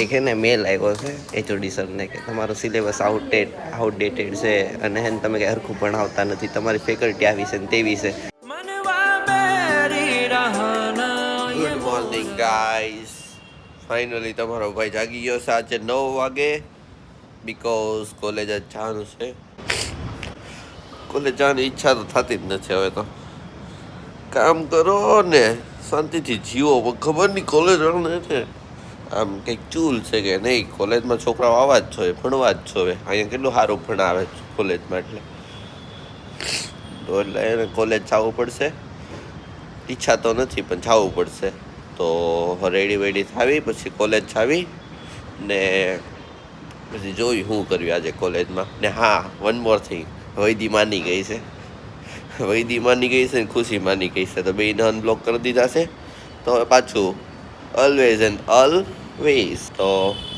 એક ને મેલ આવ્યો છે એચઓડી સરને કે તમારો સિલેબસ આઉટડેટેડ છે અને હેને તમે કંઈ હરખું ભણાવતા નથી, તમારી ફેકલ્ટી આવી છે ને તેવી છે. ગુડ મોર્નિંગ ગાઈઝ, ફાઇનલી તમારો ભાઈ જાગી ગયો છે આજે 9 વાગે, બીકોઝ કોલેજ જ જવાનું છે. કોલેજ જવાની ઈચ્છા તો થતી જ નથી. હવે તો કામ કરો ને શાંતિથી જીવો, પણ ખબર નહીં કોલેજ છે આમ કંઈક ચૂલ છે કે નહીં. કોલેજમાં છોકરાઓ આવવા જ જોઈએ, ભણવા જ જોઈએ. અહીંયા કેટલું સારું ભણાવે કોલેજમાં, એટલે એને કોલેજ જવું પડશે. ઈચ્છા તો નથી પણ જવું પડશે. તો રેડી વેડી થાવી પછી કોલેજ જાવી ને પછી જોઈ શું કર્યું આજે કોલેજમાં. ને હા, વન મોર થિંગ, વૈદી માની ગઈ છે. વૈદી માની ગઈ છે ને ખુશી માની ગઈ છે, તો બેને અનબ્લોક કરી દીધા છે. તો હવે પાછું ઓલવેઝ એન્ડ ઓલવેઝ તો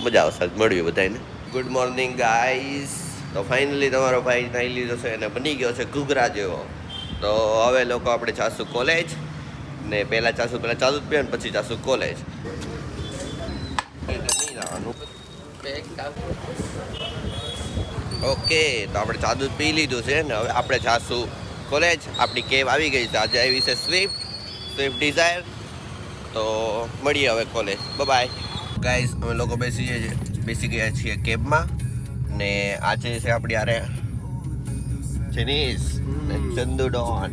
મજા આવશે. મળ્યું બધાને. Good morning guys. તો ફાઇનલી તમારો ભાઈ નાઈ લીધો છે અને બની ગયો છે ઘૂઘરા જેવો. તો હવે લોકો આપણે જાશું કોલેજ ને પહેલાં ચાલુ જ પીએ ને પછી જાશું કોલેજ. ઓકે, તો આપણે ચાદુ પી લીધું છે ને હવે આપણે જાશું કોલેજ. આપણી કેબ આવી ગઈ છે. આજે આવી છે સ્વિફ્ટ ડિઝાયર. તો મળીએ હવે કોલેજ. By guys. અમે લોકો બેસી ગયા છીએ કેબમાં ને આજે છે આપણી યારે જેનીસ ને ચંદુ ડોન.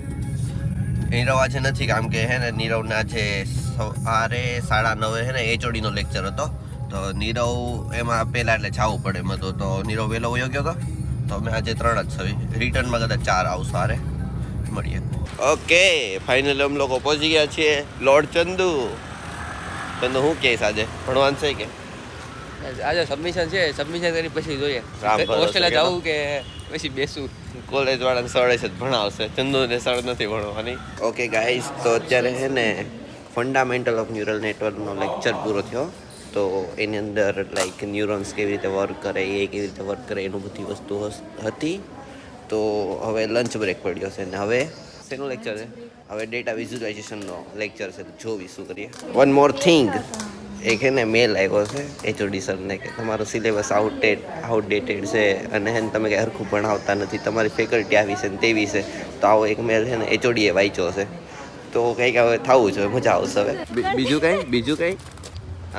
નીરવ આજે નથી, કામ કે હે ને નીરવના જે સવારે 9:30 હે ને એચઓડીનો લેક્ચર હતો. તો નીરવ એમાં પહેલાં એટલે જવું પડે એમ હતું. તો નીરવ વહેલો વયો ગયો હતો. તો અમે આજે 3 જ છવી. રિટર્નમાં કદાચ 4 આવશું. સારે મળીએ. ઓકે, ફાઇનલી અમે લોકો પહોંચી ગયા છીએ લોર્ડ ચંદુ. ચંદુ શું કહેશ આજે ભણવાનું છે કે? આજે સબમિશન છે, સબમિશન કરી પછી જોઈએ હોસ્ટેલે જવું કે પછી બેસું. કોલેજ વાળાને સળે છે ભણાવશે, ચંદુને સળ નથી ભણવાની. ઓકે ગાઈસ, તો અત્યારે છે ને ફંડામેન્ટલ ઓફ ન્યુરલ નેટવર્કનો લેક્ચર પૂરો થયો. તો એની અંદર લાઈક ન્યુરોન્સ કેવી રીતે વર્ક કરે, એ કેવી રીતે વર્ક કરે, એનું બધી વસ્તુ હતી. તો હવે લંચ બ્રેક પડ્યો છે ને હવે શેનું લેક્ચર છે? હવે ડેટા વિઝ્યુલાઇઝેશનનો લેક્ચર છે. જોવી શું કરીએ. વન મોર થિંગ, એક ને મેલ આવ્યો છે એચઓડી સરને કે તમારો સિલેબસ આઉટડેટેડ છે અને હેને તમે કંઈ હરખું ભણાવતા નથી, તમારી ફેકલ્ટી આવી છે ને તેવી છે. તો આવો એક મેલ છે ને એચઓડીએ વાંચ્યો છે. તો કંઈક હવે થવું જોઈએ, મજા આવશે. હવે બીજું કંઈ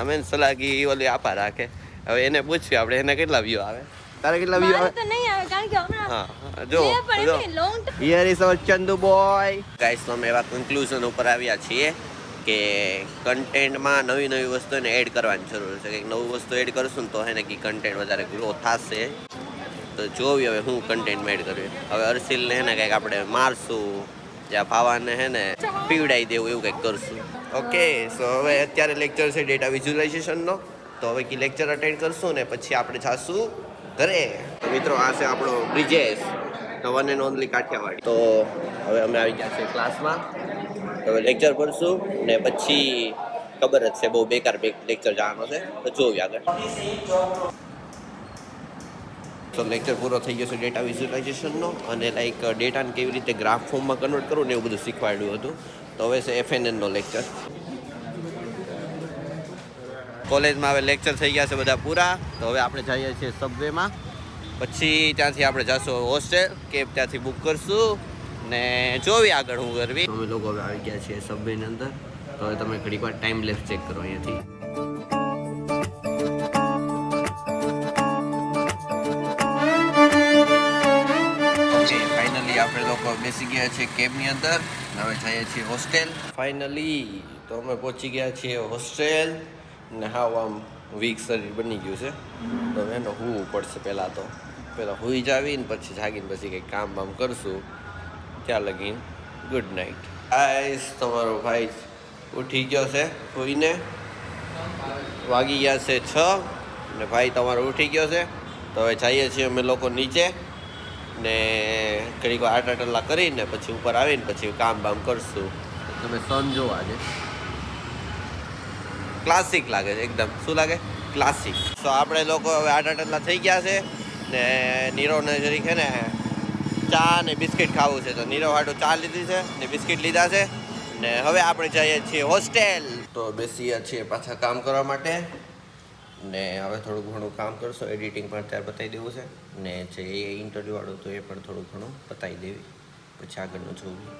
અમે સલાહી ઓલી આપા રાખે. હવે એને પૂછ્યું આપણે એને કેટલા વ્યૂ આવે. તારે કેટલા વ્યૂ આવે? હા, જો here is our Chandu boy. Guys, તો અમે એવા કન્ક્લુઝન ઉપર આવ્યા છીએ કે કન્ટેન્ટમાં નવી વસ્તુને એડ કરવાની જરૂર છે. કંઈક નવું વસ્તુ એડ કરશું ને તો હે ને કે કન્ટેન્ટ વધારે ગ્રો થશે. તો જોવી હવે હું કન્ટેન્ટમાં એડ કરવી. હવે અર્શિલને હે ને કંઈક આપણે મારશું, જ્યાં ભાવાને હે ને પીવડાવી દેવું, એવું કંઈક કરશું. ઓકે, સો હવે અત્યારે લેક્ચર છે ડેટા વિઝ્યુલાઇઝેશનનો. તો હવે કે લેક્ચર અટેન્ડ કરશું ને પછી આપણે જાશું ઘરે. તો મિત્રો, આ છે આપણો Brijesh, one and only Kathiawadi. તો હવે અમે આવી ગયા છીએ ક્લાસમાં. હવે લેક્ચર કરશું ને પછી ખબર જ છે બહુ બેકાર લેક્ચર જવાનો છે. તો જોવી આગળ. તો લેક્ચર પૂરો થઈ ગયો છે ડેટા વિઝ્યુલાઇઝેશનનો અને લાઈક ડેટાને કેવી રીતે ગ્રાફ ફોર્મમાં કન્વર્ટ કરવું ને એવું બધું શીખવાડ્યું હતું. તો હવે છે એફએનએનનો લેક્ચર. કોલેજમાં હવે લેક્ચર થઈ ગયા છે બધા પૂરા. તો હવે આપણે જઈએ છીએ સબવેમાં. પછી ત્યાંથી આપણે જઈશું હોસ્ટેલ. કેબ ત્યાંથી બુક કરશું ને જોવી આગળ હું કરવી. અમે લોકો હવે આવી ગયા છીએ સબવેની અંદર. તો હવે તમે ઘડીક વાર ટાઈમ લેફ્ટ ચેક કરો અહીંયાથી. ફાઇનલી આપણે લોકો બેસી ગયા છીએ કેબની અંદર. હવે જઈએ છીએ હોસ્ટેલ. ફાઇનલી તો અમે પહોંચી ગયા છીએ હોસ્ટેલ ને હાવ આમ વીક શરીર બની ગયું છે. તો એનો હોવું પડશે પહેલાં હુઈ જાવીને પછી જાગીને પછી કંઈક કામ બામ કરશું. ત્યાં લગીને ગુડ નાઇટ. ગાઈસ, તમારો ભાઈ ઉઠી ગયો છે હુઈને. વાગી ગયા છે 6 ને ભાઈ તમારો ઉઠી ગયો છે. તો હવે જઈએ છીએ અમે લોકો નીચે ને ઘડીક વાર આટા કરીને પછી ઉપર આવીને પછી કામ બામ કરશું. તમે સન જોવો આજે ક્લાસિક લાગે છે એકદમ. શું લાગે? ક્લાસિક. તો આપણે લોકો હવે આટા થઈ ગયા છે ને નીરવને જરીક છે ને ચા ને બિસ્કિટ ખાવું છે. તો નીરવ હાટું ચા લીધી છે ને બિસ્કિટ લીધા છે ને હવે આપણે જઈએ છીએ હોસ્ટેલ. તો બેસીએ છીએ પાછા કામ કરવા માટે ને હવે થોડું ઘણું કામ કરશો, એડિટિંગ પણ ત્યારે બતાવી દેવું છે, ને જે ઇન્ટરવ્યૂ વાળું તો એ પણ થોડું ઘણું બતાવી દેવી, પછી આગળનું જોવું.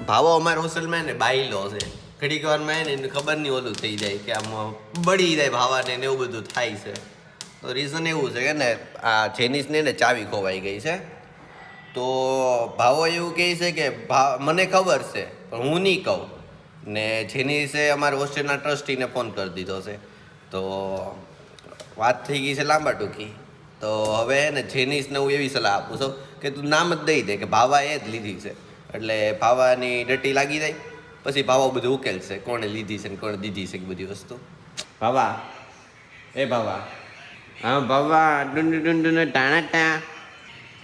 ભાવો અમારા હોસ્ટેલમાં ને બાઈલો છે, ઘડીક વારમાં એને ખબર નહીં ઓલું થઈ જાય કે આમ બળી જાય ભાવાને ને એવું બધું થાય છે. તો રીઝન એવું છે કે ને આ જેનિસને ને ચાવી ખોવાઈ ગઈ છે. તો ભાવો એવું કહે છે કે મને ખબર છે પણ હું નહીં કહું, ને જેનિસે અમારા હોસ્ટેલના ટ્રસ્ટીને ફોન કરી દીધો છે. તો વાત થઈ ગઈ છે લાંબા ટૂંકી. તો હવે ને જેનિસને હું એવી સલાહ આપું છું કે તું નામ જ દઈ દે કે ભાવા એ જ લીધી છે, એટલે ભાવાની ડટી લાગી જાય, પછી ભાવા બધું ઉકેલશે કોણે લીધી છે ને કોણે દીધી છે બધી વસ્તુ. ભાવા, એ ભાવા, હા ભાવા, ડુંડું ટાણા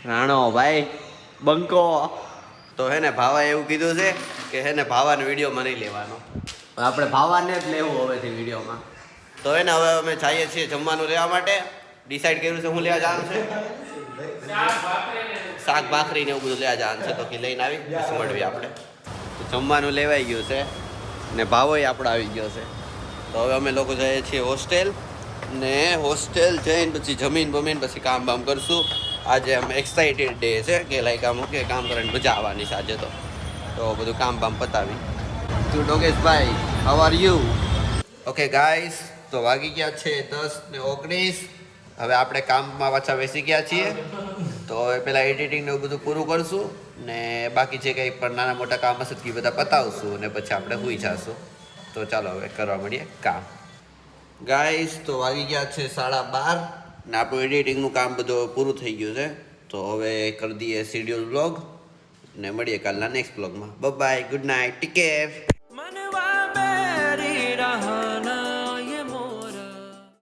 રાણો ભાઈ બંકો. તો હે ને ભાવા એવું કીધું છે કે હે ને ભાવાનો વિડીયોમાં નહીં લેવાનો, આપણે ભાવાને જ લેવું હવેથી વિડીયોમાં. તો હે ને હવે અમે જઈએ છીએ જમવાનું લેવા માટે. ડિસાઈડ કર્યું છે હું લેવા જવાનું છે, શાક ભાખરી ને એવું બધું લેવા જવાનું છે. તો કે લઈને આવી પછી મળવી આપણે. તો જમવાનું લેવાઈ ગયું છે ને ભાવોય આપણો આવી ગયો છે. તો હવે અમે લોકો જઈએ છીએ હોસ્ટેલ, ને હોસ્ટેલ જઈને પછી જમીન બમીન પછી કામ બામ કરશું. આજે આમ એક્સાઇટેડ ડે છે કે લાઈક આમ કે કામ કરવાની મજા આવવાની છે આજે. તો બધું કામ બામ પતાવી. તું ડોગેશભાઈ, how are you? Okay guys, તો વાગી ગયા છે 10:19. હવે આપણે કામમાં પાછા બેસી ગયા છીએ. તો હવે પહેલાં એડિટિંગ ને એવું બધું પૂરું કરશું, ને બાકી જે કંઈ પણ નાના મોટા કામ હશે એ બધા પતાવશું, ને પછી આપણે સૂઈ જશું. તો ચાલો હવે કરવા મળીએ કામ. ગાઈસ, તો વાગી ગયા છે 12:30 ને આપણું એડિટિંગનું કામ બધું પૂરું થઈ ગયું છે. તો હવે કરી દઈએ શેડ્યુલ વ્લોગ, ને મળીએ કાલના નેક્સ્ટ વ્લોગમાં. Bye bye, good night, take care.